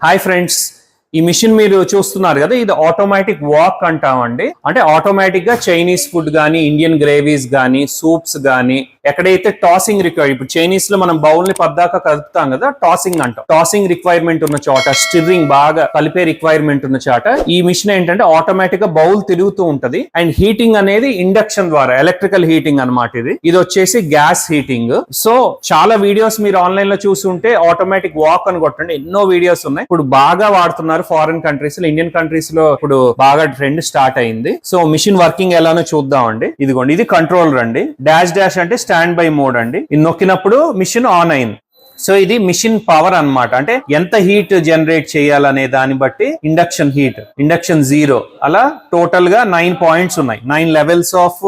Hi friends, ఈ machine మీరు చూస్తున్నారు కదా, ఇది ఆటోమేటిక్ వాక్ అంటామండి. అంటే ఆటోమేటిక్ గా చైనీస్ ఫుడ్ గానీ, ఇండియన్ గ్రేవీస్ గానీ, సూప్స్ గానీ, ఎక్కడైతే టాసింగ్ రిక్వైర్, ఇప్పుడు చైనీస్ లో మనం బౌల్ ని పద్దాక కలుపుతాం కదా, టాసింగ్ అంటాం. టాసింగ్ రిక్వైర్మెంట్ ఉన్న చోట, స్టిర్రింగ్ బాగా కలిపే రిక్వైర్మెంట్ ఉన్న చోట ఈ మిషన్ ఏంటంటే ఆటోమేటిక్ గా బౌల్ తిరుగుతూ ఉంటది. అండ్ హీటింగ్ అనేది ఇండక్షన్ ద్వారా, ఎలక్ట్రికల్ హీటింగ్ అనమాట. ఇది వచ్చేసి గ్యాస్ హీటింగ్. సో చాలా వీడియోస్ మీరు ఆన్లైన్ లో చూస్తుంటే ఆటోమేటిక్ వాక్ అని కొట్టండి, ఎన్నో వీడియోస్ ఉన్నాయి. ఇప్పుడు బాగా వాడుతున్నారు ఫారిన్ కంట్రీస్ లో. ఇండియన్ కంట్రీస్ లో ఇప్పుడు బాగా ట్రెండ్ స్టార్ట్ అయింది. సో మిషన్ వర్కింగ్ ఎలానో చూద్దామండి. ఇదిగోండి, ఇది కంట్రోలర్ అండి. డాష్ డాష్ అంటే స్టాండ్ బై మోడ్ అండి. ఇది నొక్కినప్పుడు మిషన్ ఆన్ అయింది. సో ఇది మిషన్ పవర్ అన్నమాట. అంటే ఎంత హీట్ జనరేట్ చేయాలనే దాన్ని బట్టి ఇండక్షన్ హీట్, ఇండక్షన్ 0 అలా టోటల్ గా 9 పాయింట్స్ ఉన్నాయి. 9 లెవెల్స్ ఆఫ్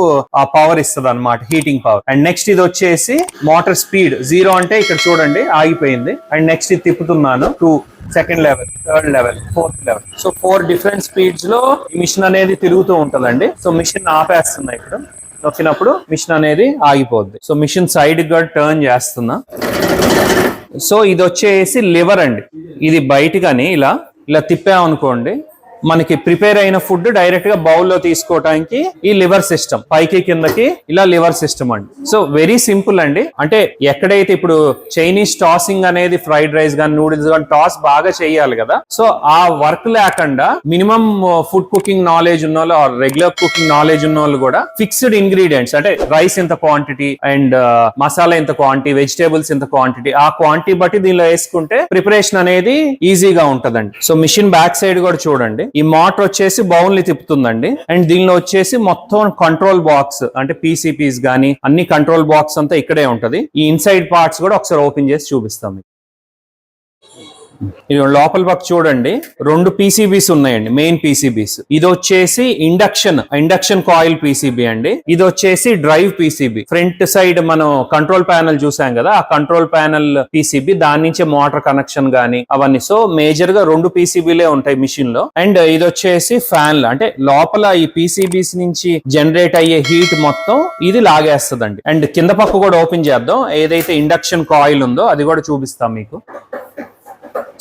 పవర్ ఇస్తుంది అనమాట, హీటింగ్ పవర్. అండ్ నెక్స్ట్ ఇది వచ్చేసి మోటార్ స్పీడ్ 0 అంటే ఇక్కడ చూడండి ఆగిపోయింది. అండ్ నెక్స్ట్ ఇది తిప్పుతున్నాను 2, second level, third level, fourth level. So 4 different speeds లో ఈ మిషన్ అనేది తిరుగుతూ ఉంటదండి. సో మిషన్ ఆపేస్తున్నాయి ఇక్కడ నొక్కినప్పుడు, మిషన్ అనేది ఆగిపోద్ది. సో మిషన్ సైడ్ గా టర్న్ చేస్తున్నా. సో ఇది వచ్చేసి లివర్ అండి. ఇది బయటగాని ఇలా తిప్పామనుకోండి, మనకి ప్రిపేర్ అయిన ఫుడ్ డైరెక్ట్ గా బౌల్ లో తీసుకోవడానికి ఈ లివర్ సిస్టమ్, పైకి కిందకి ఇలా లివర్ సిస్టమ్ అండి. సో వెరీ సింపుల్ అండి. అంటే ఎక్కడైతే ఇప్పుడు చైనీస్ టాసింగ్ అనేది, ఫ్రైడ్ రైస్ గానీ, నూడిల్స్ గానీ టాస్ బాగా చేయాలి కదా. సో ఆ వర్క్ లేకుండా మినిమం ఫుడ్ కుకింగ్ నాలెడ్జ్ ఉన్న వాళ్ళు, రెగ్యులర్ కుకింగ్ నాలెడ్జ్ ఉన్న వాళ్ళు కూడా ఫిక్స్డ్ ఇంగ్రీడియంట్స్, అంటే రైస్ ఇంత క్వాంటిటీ అండ్ మసాలా ఇంత క్వాంటిటీ, వెజిటేబుల్స్ ఇంత క్వాంటిటీ, ఆ క్వాంటిటీ బట్టి దీనిలో వేసుకుంటే ప్రిపరేషన్ అనేది ఈజీగా ఉంటదండి. సో మిషన్ బ్యాక్ సైడ్ కూడా చూడండి, ఈ మోటార్ వచ్చేసి బౌల్ ని తిప్పుతుందండి. అండ్ దీనిలో వచ్చేసి మొత్తం కంట్రోల్ బాక్స్, అంటే పీసీపీస్ గానీ అన్ని కంట్రోల్ బాక్స్ అంతా ఇక్కడే ఉంటది. ఈ ఇన్సైడ్ పార్ట్స్ కూడా ఒకసారి ఓపెన్ చేసి చూపిస్తాం. ఇది లోపల పక్క చూడండి, 2 పీసీబీస్ ఉన్నాయండి, మెయిన్ పీసీబీస్. ఇది వచ్చేసి ఇండక్షన్ కాయిల్ పీసీబీ అండి. ఇది వచ్చేసి డ్రైవ్ పీసీబీ. ఫ్రంట్ సైడ్ మనం కంట్రోల్ ప్యానల్ చూసాం కదా, ఆ కంట్రోల్ ప్యానల్ పీసీబీ, దాని నుంచే మోటార్ కనెక్షన్ గానీ అవన్నీ. సో మేజర్ గా 2 పీసీబీలే ఉంటాయి మిషన్ లో. అండ్ ఇది వచ్చేసి ఫ్యాన్లు, అంటే లోపల ఈ పీసీబీస్ నుంచి జనరేట్ అయ్యే హీట్ మొత్తం ఇది లాగేస్తుందండి. అండ్ కింద పక్క కూడా ఓపెన్ చేద్దాం, ఏదైతే ఇండక్షన్ కాయిల్ ఉందో అది కూడా చూపిస్తాం మీకు.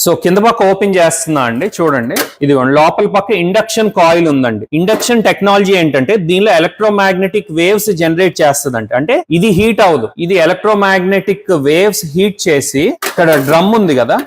సో కింద పక్క ఓపెన్ చేస్తున్నా అండి, చూడండి. ఇది లోపల పక్క ఇండక్షన్ కాయిల్ ఉందండి. ఇండక్షన్ టెక్నాలజీ ఏంటంటే దీనిలో ఎలక్ట్రోమాగ్నెటిక్ వేవ్స్ జనరేట్ చేస్తుందంట. అంటే ఇది హీట్ అవ్వదు, ఇది ఎలక్ట్రోమాగ్నెటిక్ వేవ్స్ హీట్ చేసి, ఇక్కడ డ్రమ్ ఉంది కదా,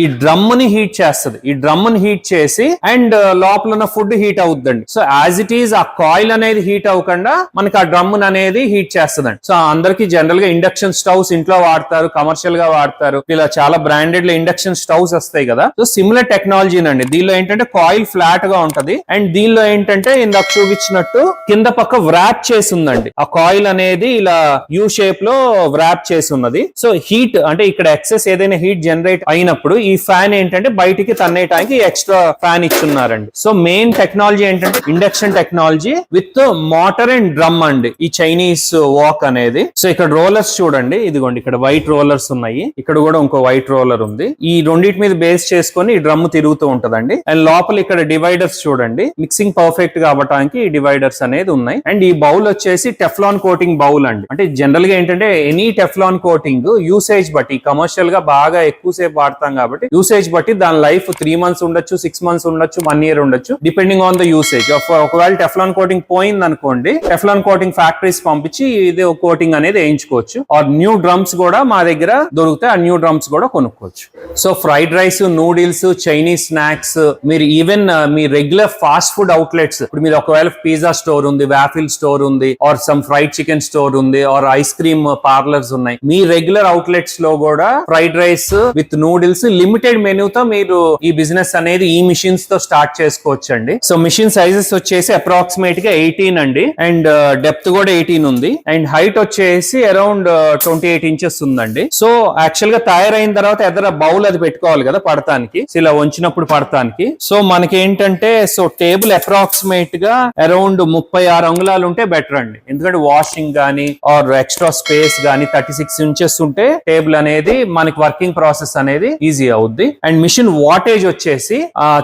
ఈ డ్రమ్ ని హీట్ చేస్తుంది. ఈ డ్రమ్ ని హీట్ చేసి అండ్ లోపల ఉన్న ఫుడ్ హీట్ అవుతుందండి. సో యాజ్ ఇట్ ఈస్ ఆ కాయిల్ అనేది హీట్ అవ్వకుండా మనకి ఆ డ్రమ్ అనేది హీట్ చేస్తుందండి. సో అందరికి జనరల్ గా ఇండక్షన్ స్టవ్స్ ఇంట్లో వాడతారు, కమర్షియల్ గా వాడతారు, ఇలా చాలా బ్రాండెడ్ లో ఇండక్షన్ స్టవ్స్ వస్తాయి కదా. సో సిమిలర్ టెక్నాలజీ అండి. దీనిలో ఏంటంటే కాయిల్ ఫ్లాట్ గా ఉంటది. అండ్ దీనిలో ఏంటంటే ఇందాక చూపించినట్టు కింద పక్క వ్రాప్ చేసి ఉందండి. ఆ కాయిల్ అనేది ఇలా యూ షేప్ లో వ్రాప్ చేసి ఉన్నది. సో హీట్ అంటే ఇక్కడ ఎక్సెస్ ఏదైనా హీట్ జనరేట్ అయినప్పుడు ఈ ఫ్యాన్ ఏంటంటే బయటికి తన్నేయడానికి ఎక్స్ట్రా ఫ్యాన్ ఇచ్చున్నారండి. సో మెయిన్ టెక్నాలజీ ఏంటంటే induction technology with motor and drum అండి, ఈ చైనీస్ వాక్ అనేది. సో ఇక్కడ రోలర్స్ చూడండి, ఇదిగోండి ఇక్కడ వైట్ రోలర్స్ ఉన్నాయి, ఇక్కడ కూడా ఇంకో వైట్ రోలర్ ఉంది. ఈ రెండింటి మీద బేస్ చేసుకొని ఈ డ్రమ్ తిరుగుతూ ఉంటదండి. అండ్ లోపల ఇక్కడ డివైడర్స్ చూడండి, మిక్సింగ్ పర్ఫెక్ట్ గా అవ్వడానికి ఈ డివైడర్స్ అనేది ఉన్నాయి. అండ్ ఈ బౌల్ వచ్చేసి టెఫ్లాన్ కోటింగ్ బౌల్ అండి. అంటే జనరల్ గా ఏంటంటే ఎనీ టెఫ్లాన్ కోటింగ్ యూసేజ్ బట్టి, కమర్షియల్ గా బాగా ఎక్కువసేపు వాడతాం కాబట్టి యూసేజ్ బట్టి దాని లైఫ్ 3 months ఉండొచ్చు, 6 months ఉండొచ్చు, 1 year ఉండొచ్చు, డిపెండింగ్ ఆన్ ద యూసేజ్. ఒకవేళ టెఫ్లాన్ కోటింగ్ పోయింది అనుకోండి, టెఫ్లాన్ కోటింగ్ ఫ్యాక్టరీస్ పంపించి ఇది కోటింగ్ అనేది వేయించుకోవచ్చు. ఆర్ న్యూ డ్రమ్స్ కూడా మా దగ్గర దొరుకుతాయి, ఆ న్యూ డ్రమ్స్ కూడా కొనుక్కోవచ్చు. So fried rice, noodles, Chinese snacks, మీరు ఈవెన్ మీ రెగ్యులర్ ఫాస్ట్ ఫుడ్ అవుట్లెట్స్, ఇప్పుడు మీరు ఒకవేళ పిజ్జా స్టోర్ ఉంది, వాఫిల్ స్టోర్ ఉంది, or some fried chicken store ఉంది, ఆర్ ఐస్ క్రీమ్ పార్లర్స్ ఉన్నాయి, మీ రెగ్యులర్ అవుట్లెట్స్ లో కూడా fried rice with noodles limited మెనూతో మీరు ఈ బిజినెస్ అనేది ఈ మిషన్స్ తో స్టార్ట్ చేసుకోవచ్చు అండి. సో మిషన్ సైజెస్ వచ్చేసి అప్రాక్సిమేట్ గా 18 అండి. అండ్ డెప్త్ కూడా 18 ఉంది. అండ్ హైట్ వచ్చేసి అరౌండ్ 28 inches ఉందండి. సో యాక్చువల్ గా తయారైన తర్వాత ఎదర బౌల్ అది పెట్టుకోవాలి కదా పడతానికి, ఇలా వంచినప్పుడు పడతానికి. సో మనకి ఏంటంటే, సో టేబుల్ అప్రాక్సిమేట్ గా అరౌండ్ 36 అంగుళాలు ఉంటే బెటర్ అండి. ఎందుకంటే వాషింగ్ గానీ ఆర్ ఎక్స్ట్రా స్పేస్ గానీ 36 inches ఉంటే టేబుల్ అనేది మనకి వర్కింగ్ ప్రాసెస్ అనేది ఈజీ ఈజీ అవుద్ది. అండ్ మిషన్ వాటేజ్ వచ్చేసి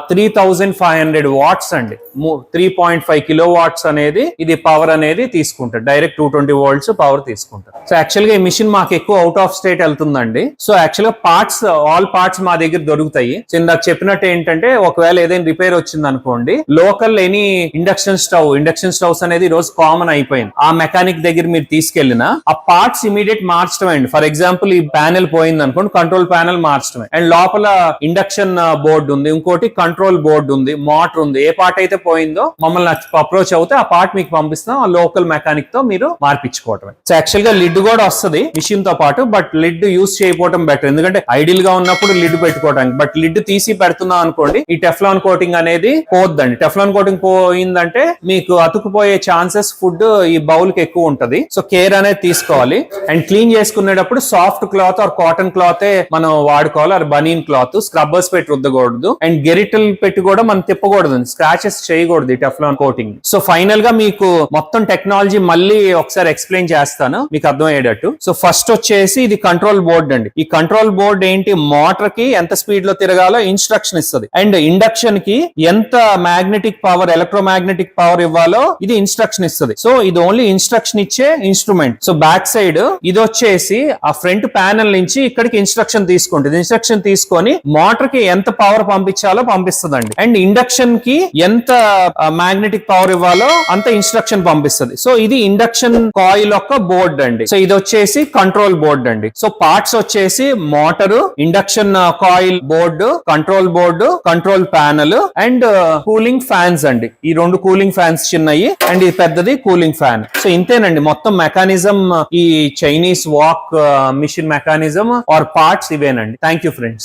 3500 వాట్స్ అండి. 3.5 కిలో వాట్స్ అనేది ఇది పవర్ అనేది తీసుకుంటారు. డైరెక్ట్ 220 వోల్ట్స్ పవర్ తీసుకుంటారు. సో యాక్చువల్ గా ఈ మిషన్ మాకు ఎక్కువ అవుట్ ఆఫ్ స్టేట్ వెళ్తుందండి. సో యాక్చువల్ గా పార్ట్స్, ఆల్ పార్ట్స్ మా దగ్గర దొరుకుతాయి. సో ఇందాక చెప్పినట్టు ఏంటంటే ఒకవేళ ఏదైనా రిపేర్ వచ్చింది అనుకోండి, లోకల్ ఎనీ ఇండక్షన్ స్టవ్స్ అనేది ఈ రోజు కామన్ అయిపోయింది. ఆ మెకానిక్ దగ్గర మీరు తీసుకెళ్లినా ఆ పార్ట్స్ ఇమీడియట్ మార్చడం అండి. ఫర్ ఎగ్జాంపుల్ ఈ ప్యానెల్ పోయింది అనుకోండి, కంట్రోల్ ప్యానెల్ మార్చడమే. అండ్ లోపల ఇండక్షన్ బోర్డు ఉంది, ఇంకోటి కంట్రోల్ బోర్డు ఉంది, మోటార్ ఉంది. ఏ పార్ట్ అయితే పోయిందో మమ్మల్ని అప్రోచ్ అవుతే ఆ పార్ట్ మీకు పంపిస్తాం. ఆ లోకల్ మెకానిక్ తో మీరు మార్పించుకోవటమే. సో యాక్చువల్ గా లిడ్ కూడా వస్తుంది మిషన్ తో పాటు, బట్ లిడ్ యూస్ చేయకపోవడం బెటర్. ఎందుకంటే ఐడియల్ గా ఉన్నప్పుడు లిడ్ పెట్టుకోవడానికి, బట్ లిడ్ తీసి పెడుతున్నాం అనుకోండి ఈ టెఫ్లాన్ కోటింగ్ అనేది పోద్దండి. టెఫ్లాన్ కోటింగ్ పోయిందంటే మీకు అతుకుపోయే ఛాన్సెస్ ఫుడ్ ఈ బౌల్ కి ఎక్కువ ఉంటది. సో కేర్ అనేది తీసుకోవాలి. అండ్ క్లీన్ చేసుకునేటప్పుడు soft cloth or cotton cloth మనం వాడుకోవాలి, ఆర్ బనీన్ క్లాత్. స్క్రబ్బర్స్ పెట్టి రుద్దకూడదు. అండ్ గెరిటల్ పెట్టి కూడా మనం తిప్పకూడదు, స్క్రాచెస్ చేయకూడదు ఈ టెఫ్లాన్ కోటింగ్. సో ఫైనల్ గా మీకు మొత్తం టెక్నాలజీ మళ్ళీ ఒకసారి ఎక్స్ప్లెయిన్ చేస్తాను మీకు అర్థమయ్యేటట్టు. సో ఫస్ట్ వచ్చేసి ఇది కంట్రోల్ బోర్డ్ అండి. ఈ కంట్రోల్ బోర్డ్ ఏంటి, మోటార్ కి ఎంత స్పీడ్ లో తిరగాలో ఇన్స్ట్రక్షన్ ఇస్తుంది. అండ్ ఇండక్షన్ కి ఎంత మ్యాగ్నెటిక్ పవర్, ఎలక్ట్రోమాగ్నెటిక్ పవర్ ఇవ్వాలో ఇది ఇన్స్ట్రక్షన్ ఇస్తుంది. సో ఇది ఓన్లీ ఇన్స్ట్రక్షన్ ఇచ్చే ఇన్స్ట్రుమెంట్. సో బ్యాక్ సైడ్ ఇది వచ్చేసి ఆ ఫ్రంట్ ప్యానెల్ నుంచి ఇక్కడికి ఇన్స్ట్రక్షన్ తీసుకుంటుంది. ఇన్స్ట్రక్షన్ తీసుకొని మోటార్ కి ఎంత పవర్ పంపించాలో పంపిస్తుందండి. అండ్ ఇండక్షన్ కి ఎంత మ్యాగ్నెటిక్ పవర్ ఇవ్వాలో అంత ఇన్స్ట్రక్షన్ పంపిస్తుంది. సో ఇది ఇండక్షన్ కాయిల్ యొక్క బోర్డ్ అండి. సో ఇది వచ్చేసి కంట్రోల్ బోర్డ్ అండి. సో పార్ట్స్ వచ్చేసి motor, induction coil board, control board, control panel and cooling fans అండి. ఈ 2 కూలింగ్ ఫ్యాన్స్ చిన్నవి అండ్ ఇది పెద్దది కూలింగ్ ఫ్యాన్. సో ఇంతేనండి మొత్తం మెకానిజం. ఈ Chinese wok machine mechanism or parts ఇవేనండి. Thank you friends.